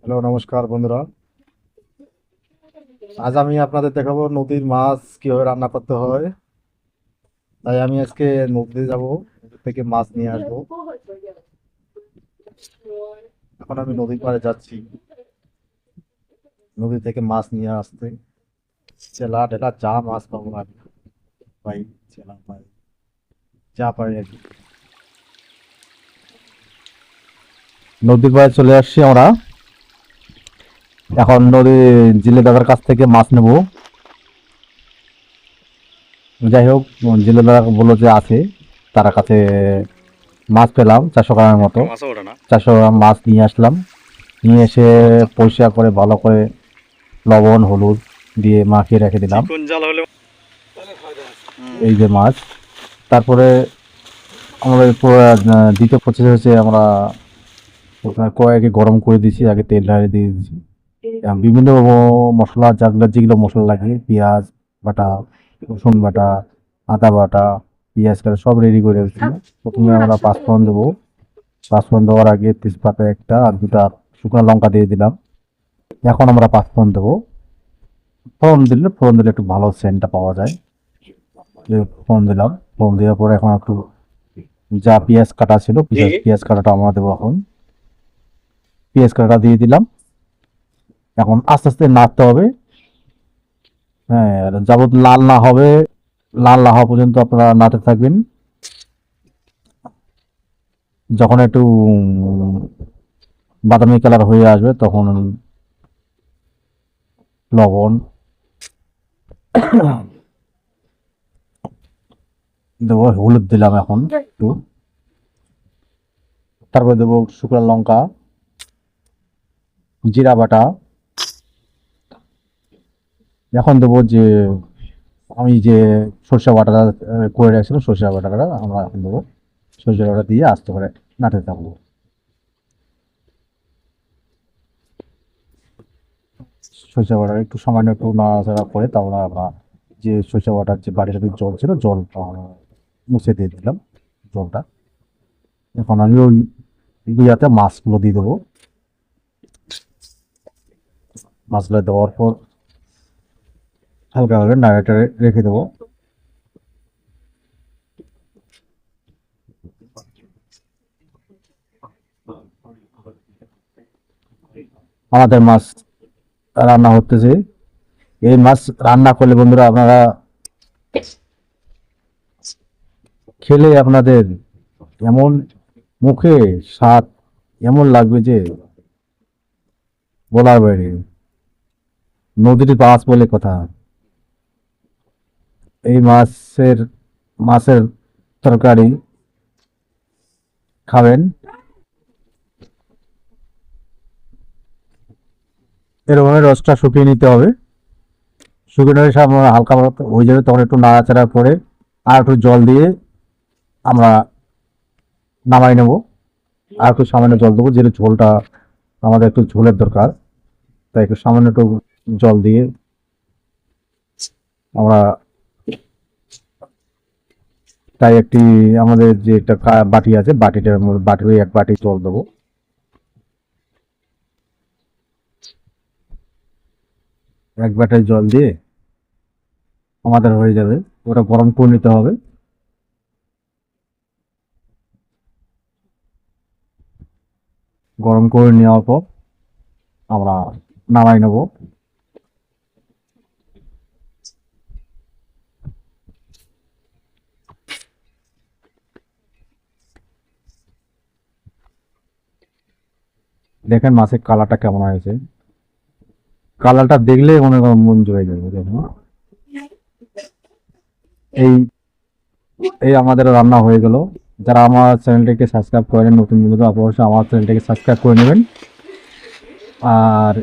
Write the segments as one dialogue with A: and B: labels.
A: Hello, নমস্কার বন্ধুরা। আজ আমি আপনাদের দেখাবো নদীর মাছ কিভাবে রান্না করতে হয়। তাই আমি আজকে নদীতে যাব, নদী থেকে মাছ নিয়ে আসবো। এখন আমি নদীর পাড়ে যাচ্ছি নদী থেকে মাছ নিয়ে আসতে। চেলা টেলা যা মাছ পাবো আমি পাই, চেলা পাই, যা পাই আর কি। নদীর পাড়ে চলে আসছি আমরা। এখন নদী জেলে দাদার কাছ থেকে মাছ নেব। যাই হোক, জেলে দাদা বললো যে আছে, তার কাছে মাছ পেলাম 400 গ্রামের মতো। 400 গ্রাম মাছ নিয়ে আসলাম। নিয়ে এসে পরিষ্কার করে ভালো করে লবণ হলুদ দিয়ে মাখিয়ে রেখে দিলাম। এই যে মাছ। তারপরে আমাদের দ্বিতীয় প্রসেস হচ্ছে, আমরা প্রথমে কড়াইকে গরম করে দিয়েছি, আগে তেল ঢালিয়ে দিয়ে দিয়েছি। বিভিন্ন মশলা, যেগুলো যেগুলো মশলা লাগে, পেঁয়াজ বাটা, রসুন বাটা, আদা বাটা, পেঁয়াজ কাটা সব রেডি করে রেখেছি। প্রথমে আমরা পাঁচফোড়ন দেবো। পাঁচফোড়ন দেওয়ার আগে তেজপাতা একটা আর দুটা শুকনো লঙ্কা দিয়ে দিলাম। এখন আমরা পাঁচফোড়ন দেবো। ফোড়ন দিলে একটু ভালো সেন্টটা পাওয়া যায়। ফোড়ন দিলাম। ফোড়ন দেওয়ার পরে এখন একটু যা পেঁয়াজ কাটা ছিল, পেঁয়াজ কাটাটা আমরা দেবো এখন। পেঁয়াজ কাটাটা দিয়ে দিলাম। এখন আস্তে আস্তে নাড়তে হবে। হ্যাঁ, যাবত লাল না হবে, লাল না হওয়া পর্যন্ত আপনারা নাড়তে থাকবেন। যখন একটু বাদামি কালার হয়ে আসবে তখন লবণ দেবো, হলুদ দিলাম এখন একটু। তারপর দেবো শুকনো লঙ্কা, জিরা বাটা। এখন দেবো যে আমি যে সরষে বাটাটা করে রাখছিলাম, সরষে বাটাটা আমরা এখন দেবো। সরষে বাটা দিয়ে আস্তে করে নাড়তে থাকবো। সরষে বাটা একটু সামান্য একটু নাড়াচাড়া করে তারপরে আমরা যে সরষে বাটার যে বাটিটাতে জল ছিল, জল মুছে দিয়ে দিলাম জলটা। এখন আমি ওই ইয়াতে মাছগুলো দিয়ে দেবো। মাছগুলো দেওয়ার পর হালকা হালকা নাড়াটা রেখে দেবো। আমাদের মাছ রান্না হতেছে। এই মাছ রান্না করলে বন্ধুরা আপনারা খেলে আপনাদের এমন মুখে স্বাদ এমন লাগবে যে বলার বাইরে। নদীর মাছ বলে কথা। এই মাছের তরকারি খাবেন, এরকম রসটা শুকিয়ে নিতে হবে। শুকিয়ে নিয়ে আমরা হালকা হয়ে যাবে তখন একটু নাড়াচাড়া করে আর একটু জল দিয়ে আমরা নামাই নেব। আর একটু সামান্য জল দেবো, যেহেতু ঝোলটা আমাদের একটু ঝোলের দরকার, তাই একটু সামান্য একটু জল দিয়ে আমরা, তাই একটি আমাদের যে একটা বাটি আছে, বাটিটার মধ্যে বাটির এক বাটি জল দেবো। এক বাটি জল দিয়ে আমাদের হয়ে যাবে। ওটা গরম করে নিতে হবে। গরম করে নেওয়ার পর আমরা নামাই নেব। দেখেন মাছের কালারটা কেমন হয়েছে। কালারটা দেখলে মনে করেন মন জুড়ে যাবে। দেখুন, এই এই আমাদের রান্না হয়ে গেল। যারা আমার চ্যানেলটিকে সাবস্ক্রাইব করেন, নতুন বন্ধুরা অবশ্যই আমার চ্যানেলটিকে সাবস্ক্রাইব করে নেবেন। আর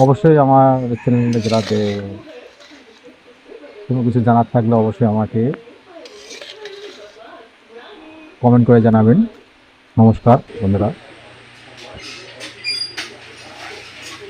A: অবশ্যই আমার চ্যানেলটা যারা কোনো কিছু জানার থাকলে অবশ্যই আমাকে কমেন্ট করে জানাবেন। নমস্কার বন্ধুরা।